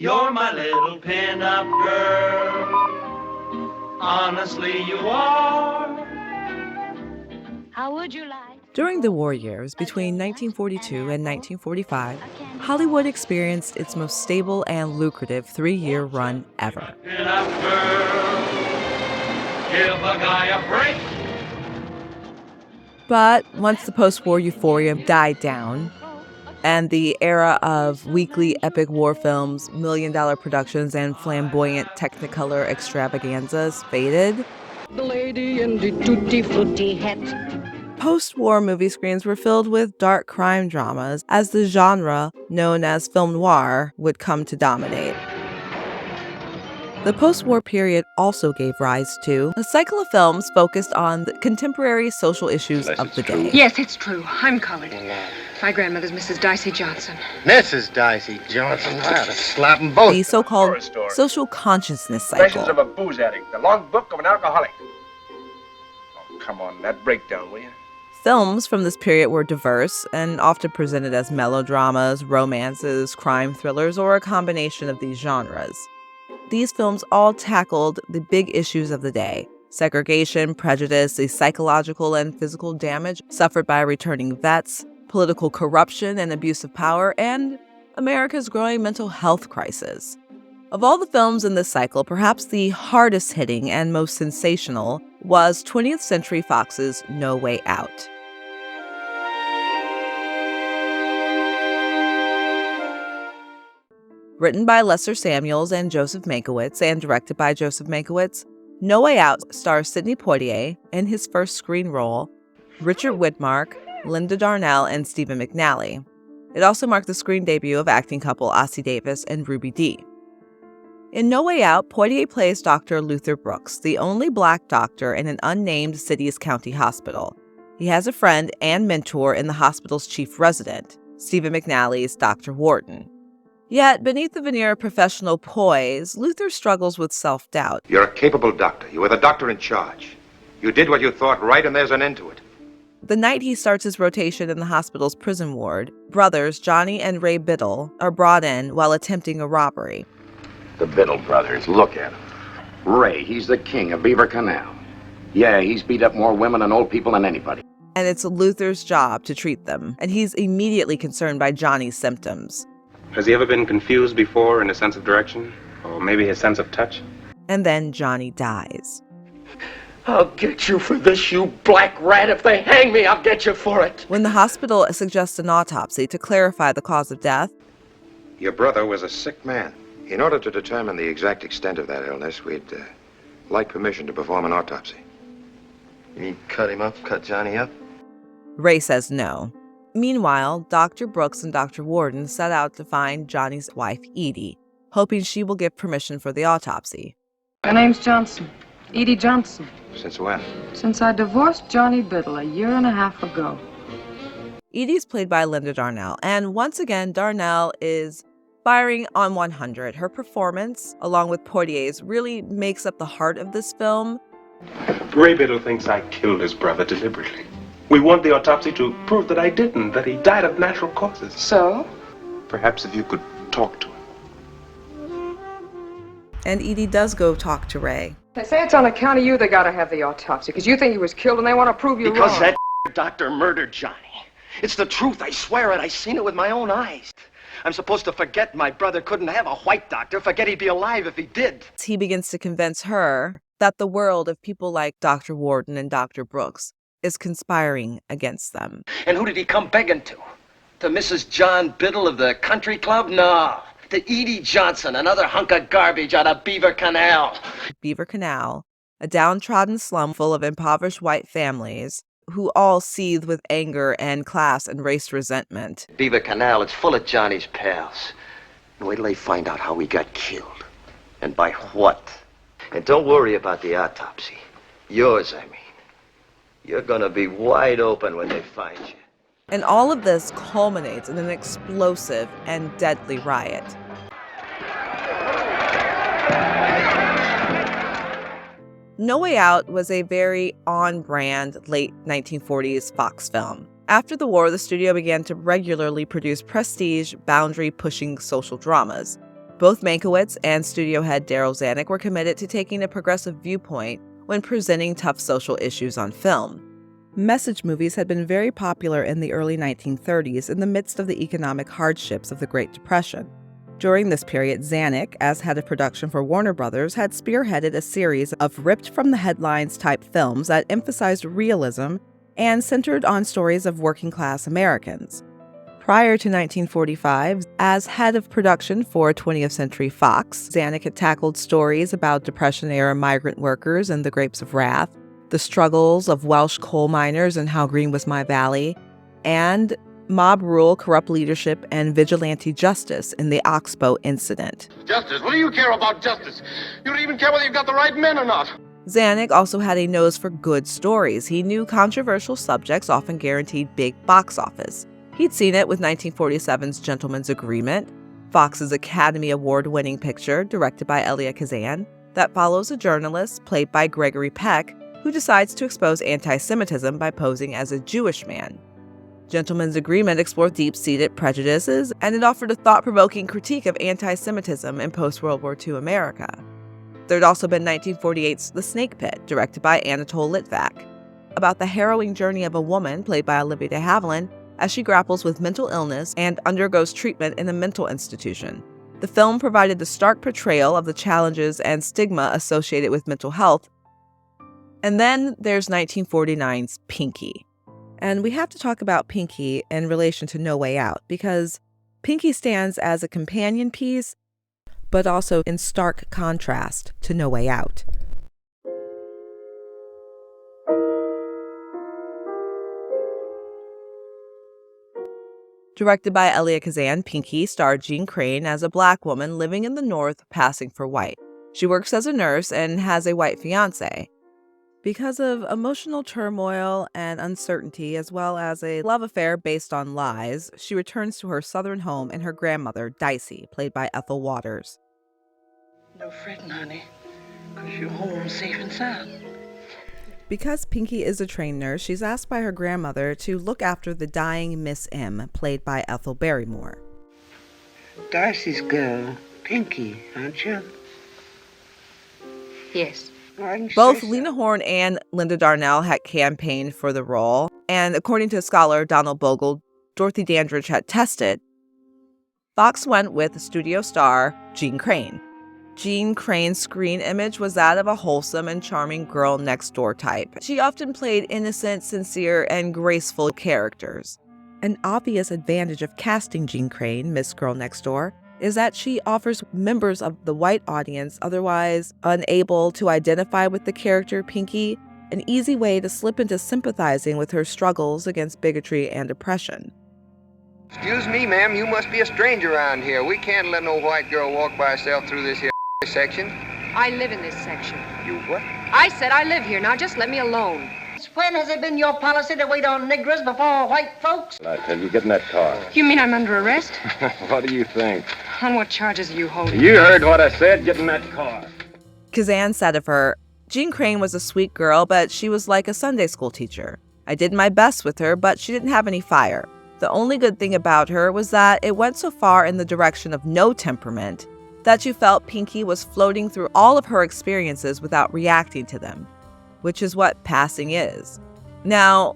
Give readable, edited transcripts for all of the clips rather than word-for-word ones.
You're my little pin-up girl. Honestly, you are. How would you like? During the war years between 1942 and 1945, Hollywood experienced its most stable and lucrative 3-year run ever. Pin-up girl. Give a guy a break. But once the post-war euphoria died down, and the era of weekly epic war films, million-dollar productions, and flamboyant Technicolor extravaganzas faded, The lady in the tutti frutti hat. post-war movie screens were filled with dark crime dramas as the genre known as film noir would come to dominate. The post-war period also gave rise to a cycle of films focused on the contemporary social issues of the day. Yes, it's true. I'm colored. My grandmother's Mrs. Dicey Johnson. Mrs. Dicey Johnson, I ought to slap them both. The so-called social consciousness cycle. Confessions of a booze addict. The long book of an alcoholic. Oh, come on, that breakdown, will you? Films from this period were diverse and often presented as melodramas, romances, crime thrillers, or a combination of these genres. These films all tackled the big issues of the day: segregation, prejudice, the psychological and physical damage suffered by returning vets, political corruption and abuse of power, and America's growing mental health crisis. Of all the films in this cycle, perhaps the hardest hitting and most sensational was 20th Century Fox's No Way Out. Written by Lester Samuels and Joseph Mankiewicz and directed by Joseph Mankiewicz, No Way Out stars Sidney Poitier in his first screen role, Richard Widmark, Linda Darnell, and Stephen McNally. It also marked the screen debut of acting couple Ossie Davis and Ruby Dee. In No Way Out, Poitier plays Dr. Luther Brooks, the only Black doctor in an unnamed city's county hospital. He has a friend and mentor in the hospital's chief resident, Stephen McNally's Dr. Wharton. Yet, beneath the veneer of professional poise, Luther struggles with self-doubt. You're a capable doctor. You were the doctor in charge. You did what you thought right, and there's an end to it. The night he starts his rotation in the hospital's prison ward, brothers Johnny and Ray Biddle are brought in while attempting a robbery. The Biddle brothers, look at him. Ray, he's the king of Beaver Canal. Yeah, he's beat up more women and old people than anybody. And it's Luther's job to treat them, and he's immediately concerned by Johnny's symptoms. Has he ever been confused before in his sense of direction? Or maybe his sense of touch? And then Johnny dies. I'll get you for this, you black rat. If they hang me, I'll get you for it. When the hospital suggests an autopsy to clarify the cause of death, Your brother was a sick man. In order to determine the exact extent of that illness, we'd like permission to perform an autopsy. You mean cut him up, cut Johnny up? Ray says no. Meanwhile, Dr. Brooks and Dr. Warden set out to find Johnny's wife, Edie, hoping she will give permission for the autopsy. My name's Johnson. Edie Johnson. Since when? Since I divorced Johnny Biddle a year and a half ago. Edie's played by Linda Darnell, and once again, Darnell is firing on 100. Her performance, along with Poitier's, really makes up the heart of this film. Ray Biddle thinks I killed his brother deliberately. We want the autopsy to prove that I didn't, that he died of natural causes. So? Perhaps if you could talk to him. And Edie does go talk to Ray. They say it's on account of you they gotta have the autopsy, because you think he was killed and they want to prove you Because wrong. that doctor murdered Johnny. It's the truth, I swear it. I seen it with my own eyes. I'm supposed to forget my brother couldn't have a white doctor, forget he'd be alive if he did. He begins to convince her that the world of people like Dr. Warden and Dr. Brooks is conspiring against them. And who did he come begging to? To Mrs. John Biddle of the country club? No. To Edie Johnson, another hunk of garbage out of Beaver Canal. Beaver Canal, a downtrodden slum full of impoverished white families who all seethe with anger and class and race resentment. Beaver Canal, it's full of Johnny's pals. And wait till they find out how he got killed. And by what. And don't worry about the autopsy. Yours, I mean. You're gonna be wide open when they find you. And all of this culminates in an explosive and deadly riot. No Way Out was a very on-brand late 1940s Fox film. After the war, the studio began to regularly produce prestige, boundary-pushing social dramas. Both Mankiewicz and studio head Darryl Zanuck were committed to taking a progressive viewpoint when presenting tough social issues on film. Message movies had been very popular in the early 1930s in the midst of the economic hardships of the Great Depression. During this period, Zanuck, as head of production for Warner Brothers, had spearheaded a series of ripped-from-the-headlines-type films that emphasized realism and centered on stories of working-class Americans. Prior to 1945, as head of production for 20th Century Fox, Zanuck had tackled stories about Depression-era migrant workers and the Grapes of Wrath, the struggles of Welsh coal miners and How Green Was My Valley, and mob rule, corrupt leadership, and vigilante justice in the Oxbow incident. Justice? What do you care about justice? You don't even care whether you've got the right men or not. Zanuck also had a nose for good stories. He knew controversial subjects often guaranteed big box office. He'd seen it with 1947's Gentleman's Agreement, Fox's Academy Award-winning picture, directed by Elia Kazan, that follows a journalist, played by Gregory Peck, who decides to expose anti-Semitism by posing as a Jewish man. Gentleman's Agreement explored deep-seated prejudices, and it offered a thought-provoking critique of anti-Semitism in post-World War II America. There'd also been 1948's The Snake Pit, directed by Anatole Litvak, about the harrowing journey of a woman, played by Olivia de Havilland, as she grapples with mental illness and undergoes treatment in a mental institution. The film provided the stark portrayal of the challenges and stigma associated with mental health. And then there's 1949's Pinky. And we have to talk about Pinky in relation to No Way Out, because Pinky stands as a companion piece, but also in stark contrast to No Way Out. Directed by Elia Kazan, Pinky starred Jean Crane as a black woman living in the North passing for white. She works as a nurse and has a white fiancé. Because of emotional turmoil and uncertainty, as well as a love affair based on lies, she returns to her southern home and her grandmother, Dicey, played by Ethel Waters. No fretting, honey, because you're home safe and sound. Because Pinky is a trained nurse, she's asked by her grandmother to look after the dying Miss M, played by Ethel Barrymore. Darcy's girl, Pinky, aren't you? Yes. Both Lena Horne and Linda Darnell had campaigned for the role, and according to scholar Donald Bogle, Dorothy Dandridge had tested. Fox went with studio star Jean Crane. Jean Crane's screen image was that of a wholesome and charming girl next door type. She often played innocent, sincere, and graceful characters. An obvious advantage of casting Jean Crane, Miss Girl Next Door, is that she offers members of the white audience otherwise unable to identify with the character Pinky an easy way to slip into sympathizing with her struggles against bigotry and oppression. Excuse me, ma'am, you must be a stranger around here. We can't let no white girl walk by herself through this here section. I live in this section. You what? I said I live here. Now just let me alone. When has it been your policy to wait on niggers before white folks? I tell you, get in that car. You mean I'm under arrest? What do you think? On what charges are you holding? You heard what I said. Get in that car. Kazan said of her, Jean Crane was a sweet girl, but she was like a Sunday school teacher. I did my best with her, but she didn't have any fire. The only good thing about her was that it went so far in the direction of no temperament that you felt Pinky was floating through all of her experiences without reacting to them, which is what passing is. Now,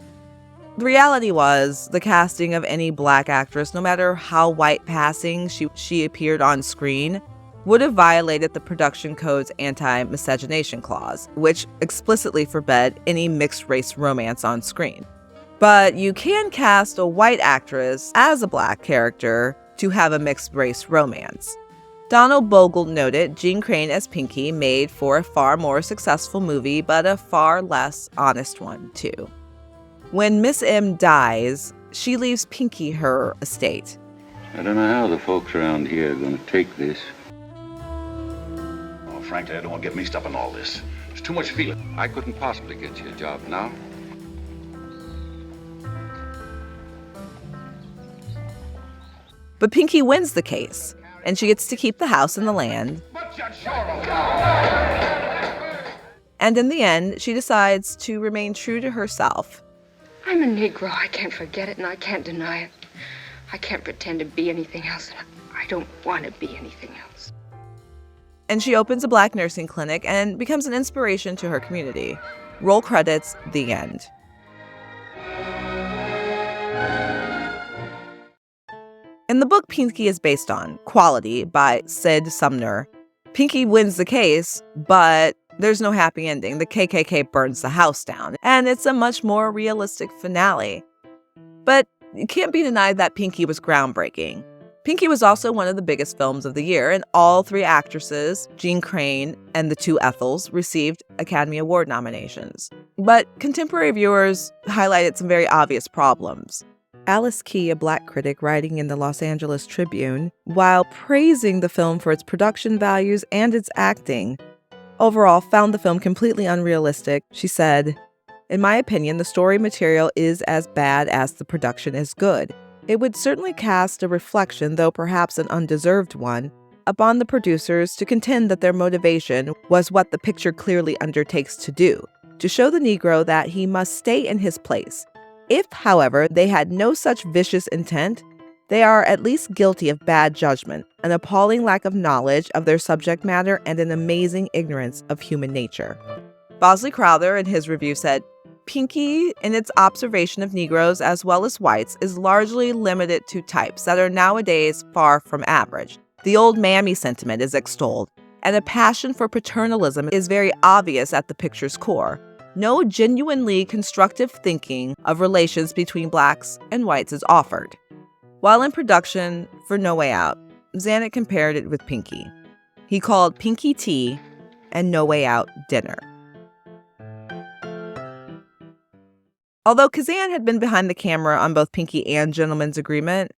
the reality was the casting of any black actress, no matter how white passing she appeared on screen, would have violated the production code's anti-miscegenation clause, which explicitly forbade any mixed-race romance on screen. But you can cast a white actress as a black character to have a mixed-race romance. Donald Bogle noted Jean Crane as Pinky made for a far more successful movie, but a far less honest one, too. When Miss M dies, she leaves Pinky her estate. I don't know how the folks around here are going to take this. Oh, frankly, I don't want to get mixed up in all this. There's too much feeling. I couldn't possibly get you a job now. But Pinky wins the case, and she gets to keep the house and the land. And in the end, she decides to remain true to herself. I'm a Negro. I can't forget it, and I can't deny it. I can't pretend to be anything else. I don't want to be anything else. And she opens a black nursing clinic and becomes an inspiration to her community. Roll credits, the end. In the book Pinky is based on, Quality by Sid Sumner, Pinky wins the case, but there's no happy ending. The KKK burns the house down, and it's a much more realistic finale. But it can't be denied that Pinky was groundbreaking. Pinky was also one of the biggest films of the year, and all three actresses, Jean Crane and the two Ethels, received Academy Award nominations. But contemporary viewers highlighted some very obvious problems. Alice Key, a black critic writing in the Los Angeles Tribune, while praising the film for its production values and its acting, overall found the film completely unrealistic. She said, "In my opinion, the story material is as bad as the production is good. It would certainly cast a reflection, though perhaps an undeserved one, upon the producers to contend that their motivation was what the picture clearly undertakes to do, to show the Negro that he must stay in his place. If, however, they had no such vicious intent, they are at least guilty of bad judgment, an appalling lack of knowledge of their subject matter, and an amazing ignorance of human nature." Bosley Crowther, in his review, said, "Pinky, in its observation of Negroes as well as whites, is largely limited to types that are nowadays far from average. The old mammy sentiment is extolled, and a passion for paternalism is very obvious at the picture's core. No genuinely constructive thinking of relations between blacks and whites is offered." While in production for No Way Out, Zanuck compared it with Pinky. He called Pinky tea and No Way Out dinner. Although Kazan had been behind the camera on both Pinky and Gentleman's Agreement,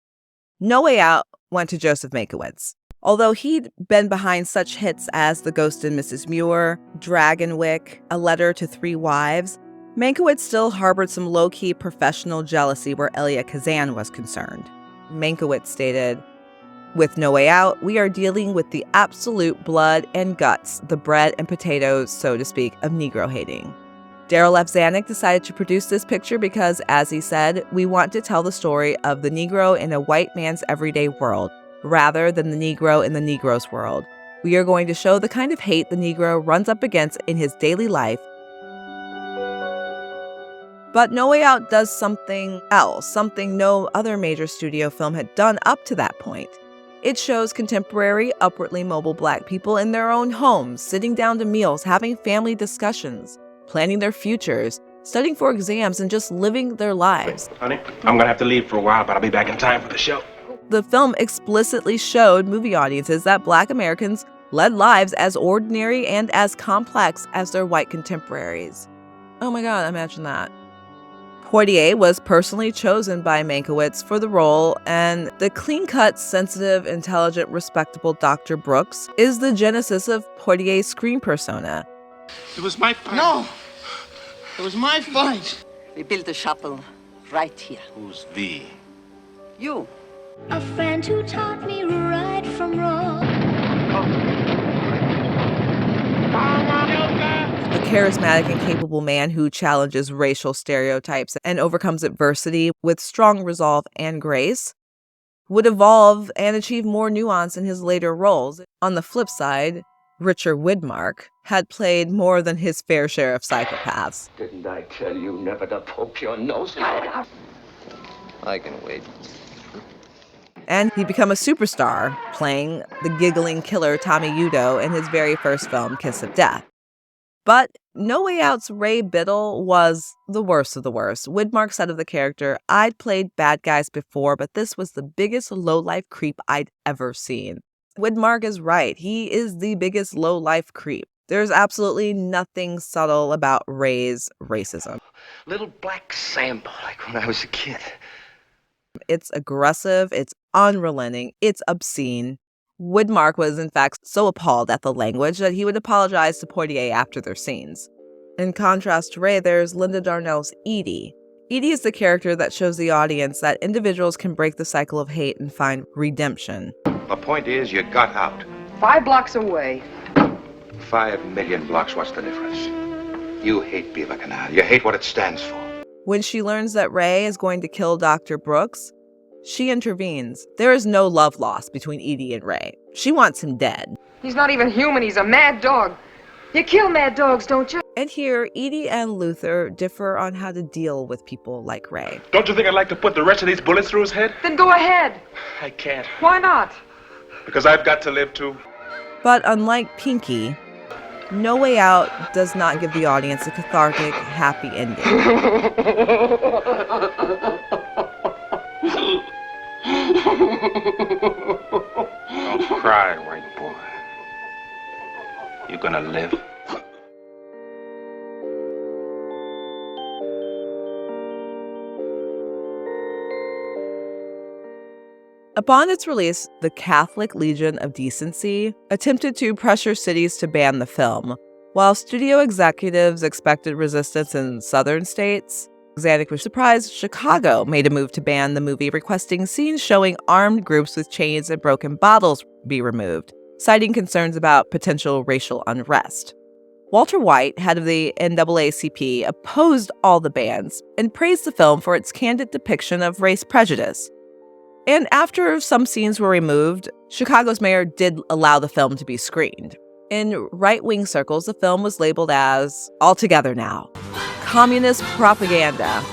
No Way Out went to Joseph Mankiewicz. Although he'd been behind such hits as The Ghost and Mrs. Muir, Dragonwyck, A Letter to Three Wives, Mankiewicz still harbored some low-key professional jealousy where Elia Kazan was concerned. Mankiewicz stated, "With No Way Out, we are dealing with the absolute blood and guts, the bread and potatoes, so to speak, of Negro hating." Darryl F. Zanuck decided to produce this picture because, as he said, "We want to tell the story of the Negro in a white man's everyday world, rather than the Negro in the Negro's world. We are going to show the kind of hate the Negro runs up against in his daily life." But No Way Out does something else, something no other major studio film had done up to that point. It shows contemporary, upwardly mobile black people in their own homes, sitting down to meals, having family discussions, planning their futures, studying for exams, and just living their lives. Honey, I'm gonna have to leave for a while, but I'll be back in time for the show. The film explicitly showed movie audiences that black Americans led lives as ordinary and as complex as their white contemporaries. Oh my God, imagine that. Poitier was personally chosen by Mankiewicz for the role, and the clean-cut, sensitive, intelligent, respectable Dr. Brooks is the genesis of Poitier's screen persona. It was my fight. No! It was my fight! We built a chapel right here. Who's the? You. A friend who taught me right from wrong. A charismatic and capable man who challenges racial stereotypes and overcomes adversity with strong resolve and grace, would evolve and achieve more nuance in his later roles. On the flip side, Richard Widmark had played more than his fair share of psychopaths. Didn't I tell you never to poke your nose? I can wait. And he'd become a superstar, playing the giggling killer Tommy Udo in his very first film, Kiss of Death. But No Way Out's Ray Biddle was the worst of the worst. Widmark said of the character, "I'd played bad guys before, but this was the biggest low-life creep I'd ever seen." Widmark is right. He is the biggest low-life creep. There's absolutely nothing subtle about Ray's racism. Little black Sambo, like when I was a kid. It's aggressive, it's unrelenting, it's obscene. Widmark was, in fact, so appalled at the language that he would apologize to Poitier after their scenes. In contrast to Ray, there's Linda Darnell's Edie. Edie is the character that shows the audience that individuals can break the cycle of hate and find redemption. The point is, you got out. 5 blocks away. 5 million blocks, what's the difference? You hate Beaver Canal. You hate what it stands for. When she learns that Ray is going to kill Dr. Brooks, She intervenes. There is no love lost between Edie and Ray. She wants him dead. He's not even human, he's a mad dog. You kill mad dogs, don't you? And here, Edie and Luther differ on how to deal with people like Ray. Don't you think I'd like to put the rest of these bullets through his head? Then go ahead. I can't. Why not? Because I've got to live too. But unlike Pinky, No Way Out does not give the audience a cathartic, happy ending. Don't cry, white boy. You're gonna live. Upon its release, the Catholic Legion of Decency attempted to pressure cities to ban the film. While studio executives expected resistance in southern states, Zanuck was surprised Chicago made a move to ban the movie, requesting scenes showing armed groups with chains and broken bottles be removed, citing concerns about potential racial unrest. Walter White, head of the NAACP, opposed all the bans and praised the film for its candid depiction of race prejudice. And after some scenes were removed, Chicago's mayor did allow the film to be screened. In right-wing circles, the film was labeled as All Together Now, communist propaganda.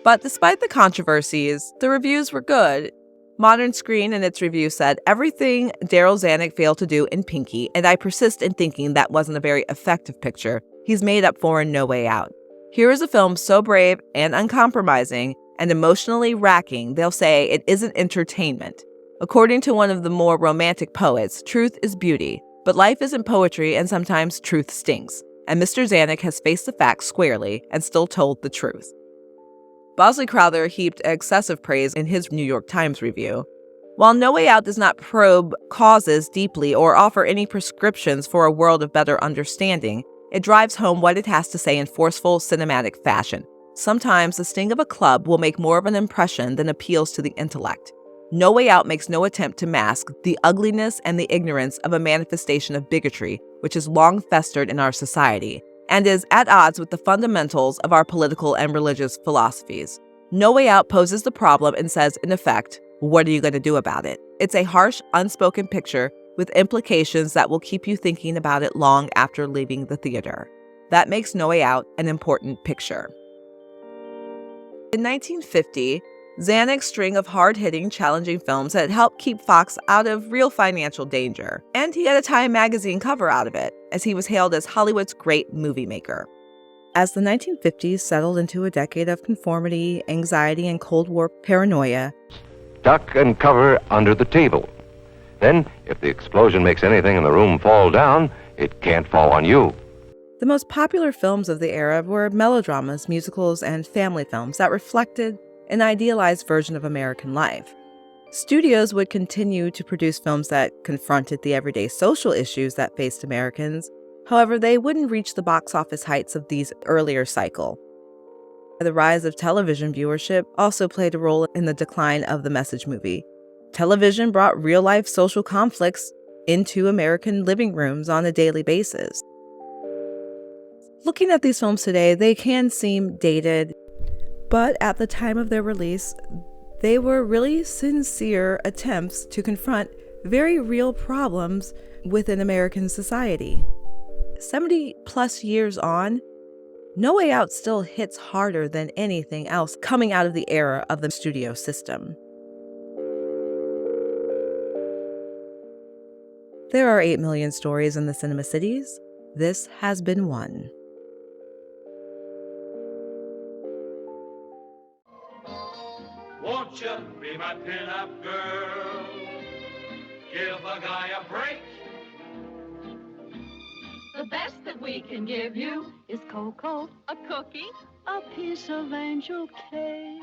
But despite the controversies, the reviews were good. Modern Screen in its review said, "Everything Darryl Zanuck failed to do in Pinky, and I persist in thinking that wasn't a very effective picture, he's made up for in No Way Out. Here is a film so brave and uncompromising and emotionally racking, they'll say it isn't entertainment. According to one of the more romantic poets, truth is beauty, but life isn't poetry and sometimes truth stinks. And Mr. Zanuck has faced the facts squarely and still told the truth." Bosley Crowther heaped excessive praise in his New York Times review. While No Way Out does not probe causes deeply or offer any prescriptions for a world of better understanding, it drives home what it has to say in forceful cinematic fashion. Sometimes the sting of a club will make more of an impression than appeals to the intellect. No Way Out makes no attempt to mask the ugliness and the ignorance of a manifestation of bigotry, which has long festered in our society, and is at odds with the fundamentals of our political and religious philosophies. No Way Out poses the problem and says, in effect, what are you going to do about it? It's a harsh, unspoken picture with implications that will keep you thinking about it long after leaving the theater. That makes No Way Out an important picture. In 1950, Zanuck's string of hard-hitting, challenging films had helped keep Fox out of real financial danger, and he had a Time magazine cover out of it, as he was hailed as Hollywood's great movie maker. As the 1950s settled into a decade of conformity, anxiety, and Cold War paranoia, duck and cover under the table. Then, if the explosion makes anything in the room fall down, it can't fall on you. The most popular films of the era were melodramas, musicals, and family films that reflected an idealized version of American life. Studios would continue to produce films that confronted the everyday social issues that faced Americans. However, they wouldn't reach the box office heights of these earlier cycle. The rise of television viewership also played a role in the decline of the message movie. Television brought real-life social conflicts into American living rooms on a daily basis. Looking at these films today, they can seem dated, but at the time of their release, they were really sincere attempts to confront very real problems within American society. 70 plus years on, No Way Out still hits harder than anything else coming out of the era of the studio system. There are 8 million stories in the cinema cities. This has been one. Won't you be my pin-up girl? Give a guy a break. The best that we can give you is cocoa, a cookie, a piece of angel cake.